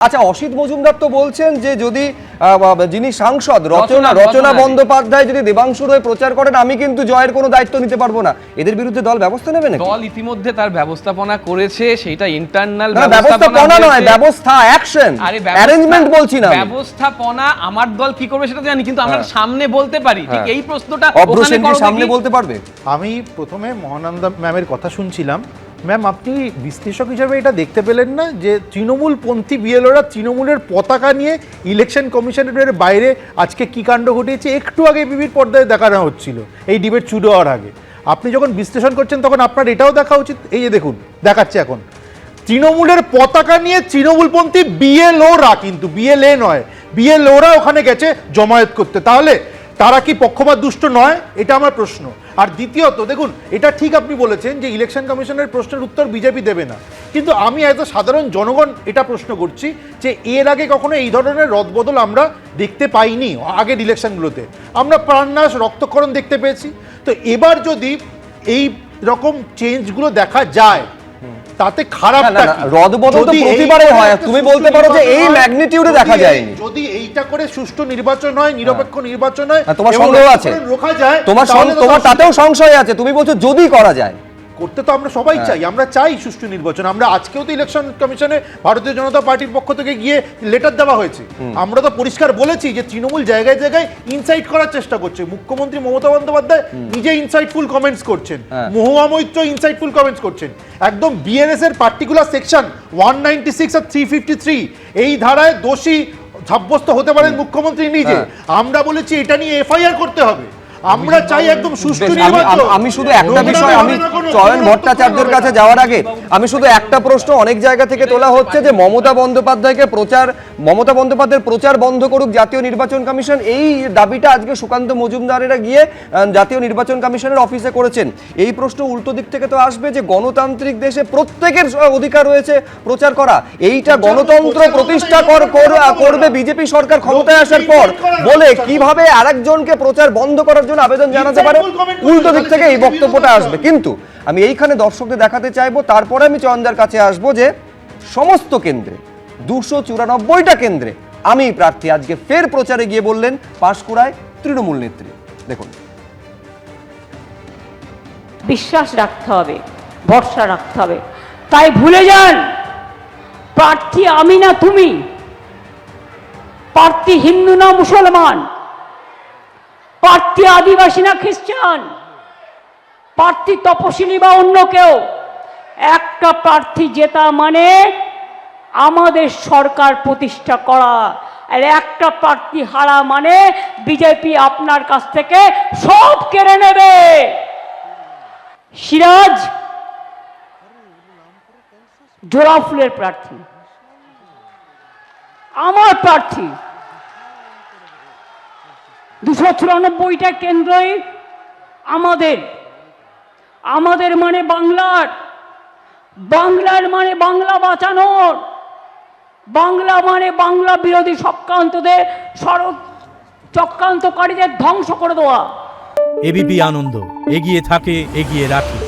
আচ্ছা, অসিত মজুমদার তো বলছেন যে যদি যিনি সাংসদ রচনা বন্দ্যোপাধ্যায় যদি দেবাংশুর হয়ে প্রচার করেন, আমি কিন্তু জয়ের কোনো দায়িত্ব নিতে পারবো না। এদের বিরুদ্ধে দল ব্যবস্থা নেবে নাকি? দল ইতিমধ্যে তার ব্যবস্থাপনা করেছে, সেটা ইন্টারনাল ব্যবস্থাপনা নয়, ব্যবস্থা, অ্যাকশন, অ্যারেঞ্জমেন্ট বলছি না। ব্যবস্থাপনা আমার দল কি করবে সেটা জানি, কিন্তু আমরা সামনে বলতে পারি। ঠিক এই প্রশ্নটা ওখানে সামনে বলতে পারবে। আমি প্রথমে মহানন্দা ম্যামের কথা শুনছিলাম। ম্যাম, আপনি বিশ্লেষক হিসেবে এটা দেখতে পেলেন না যে তৃণমূলপন্থী বিএলওরা তৃণমূলের পতাকা নিয়ে ইলেকশন কমিশনের বাইরে আজকে কি কাণ্ড ঘটিয়েছে একটু আগে বিবির পর্দায় দেখানো হচ্ছিল এই ডিবেট শুরু হওয়ার আগে। আপনি যখন বিশ্লেষণ করছেন তখন আপনার এটাও দেখা উচিত। এই যে দেখুন, দেখাচ্ছে এখন তৃণমূলের পতাকা নিয়ে তৃণমূলপন্থী বিএলওরা, কিন্তু বিএলএ নয়, বিএলওরা ওখানে গেছে জমায়েত করতে। তাহলে তারা কি পক্ষপাত দুষ্ট নয়? এটা আমার প্রশ্ন। আর দ্বিতীয়ত দেখুন, এটা ঠিক আপনি বলেছেন যে ইলেকশন কমিশনের প্রশ্নের উত্তর বিজেপি দেবে না, কিন্তু আমি এত সাধারণ জনগণ এটা প্রশ্ন করছি যে এর আগে কখনো এই ধরনের রদবদল আমরা দেখতে পাইনি। আগের ইলেকশনগুলোতে আমরা প্রাণনাশ, রক্তক্ষরণ দেখতে পেয়েছি। তো এবার যদি এই রকম চেঞ্জগুলো দেখা যায় তাতে খারাপটা কি? রদবদল তো প্রতিবারে হয়, তুমি বলতে পারো যে এই ম্যাগনিটিউডে দেখা যায়নি। যদি এইটা করে সুষ্ঠু নির্বাচন হয়, নিরপেক্ষ নির্বাচন হয়, তোমার সন্দেহ আছে, রোখা যায়, তোমার তাতেও সংশয় আছে, তুমি বলছো যদি করা যায়। করতে তো আমরা সবাই চাই, আমরা চাই সুষ্ঠু নির্বাচন। আমরা আজকেও তো ইলেকশন কমিশনে ভারতীয় জনতা পার্টির পক্ষ থেকে গিয়ে লেটার দেওয়া হয়েছে। আমরা তো পরিষ্কার বলেছি যে তৃণমূল জায়গায় জায়গায় ইনসাইট করার চেষ্টা করছে। মুখ্যমন্ত্রী মমতা বন্দ্যোপাধ্যায় নিজে ইনসাইটফুল কমেন্টস করছেন, মহুয়া মৈত্র ইনসাইটফুল কমেন্টস করছেন। একদম বিএনএস এর পার্টিকুলার সেকশন 196 আর 353 এই ধারায় দোষী সাব্যস্ত হতে পারেন মুখ্যমন্ত্রী নিজে। আমরা বলেছি এটা নিয়ে এফআইআর করতে হবে। আমরা চাই একদম সুষ্ঠু নির্বাচন। আমি শুধু একটা বিষয়, আমি চয়ন ভট্টাচার্যের কাছে যাওয়ার আগে আমি শুধু একটা প্রশ্ন অনেক জায়গা থেকে তোলা হচ্ছে যে মমতা বন্দ্যোপাধ্যায়ের প্রচার বন্ধ করুক জাতীয় নির্বাচন কমিশন। এই দাবিটা আজকে সুকান্ত মজুমদারেরা গিয়ে জাতীয় নির্বাচন কমিশনের অফিসে করেছেন। এই প্রশ্ন উল্টো দিক থেকে তো আসবে যে গণতান্ত্রিক দেশে প্রত্যেকের অধিকার রয়েছে প্রচার করা। এইটা গণতন্ত্র প্রতিষ্ঠা করবে বিজেপি সরকার ক্ষমতায় আসার পর বলে কিভাবে আরেকজনকে প্রচার বন্ধ করার আবেদন জানাতে পারে? উল্টো দিক থেকে এই বক্তব্যটা আসবে। কিন্তু আমি এইখানে দর্শকদের দেখাতে চাইবো, তারপরে আমি চয়নদার কাছে আসবো যে সমস্ত কেন্দ্রে 294টা কেন্দ্রে আমি প্রার্থী আজকে ফের প্রচারে গিয়ে বললেন পাঁশকুড়ায় তৃণমূল নেত্রী। দেখুন, বিশ্বাস রাখতে হবে, ভরসা রাখতে হবে। তাই ভুলে যান প্রার্থী আমি না তুমি, প্রার্থী হিন্দু না মুসলমান, প্রার্থী আদিবাসী না খ্রিস্টান, প্রার্থী তপশিলি বা অন্য কেউ। একটা প্রার্থী জেতা মানে আমাদের সরকার প্রতিষ্ঠা করা, আর একটা প্রার্থী হারা মানে বিজেপি আপনার কাছ থেকে সব কেড়ে নেবে। সিরাজ জোড়া ফুলের প্রার্থী, আমার প্রার্থী। 294টা কেন্দ্রই আমাদের মানে বাংলার মানে বাংলা বাঁচানোর, বাংলা মানে বাংলা বিরোধী চক্রান্তকারীদের ধ্বংস করে দেওয়া। এবিপি আনন্দ, এগিয়ে থাকে, এগিয়ে রাখে।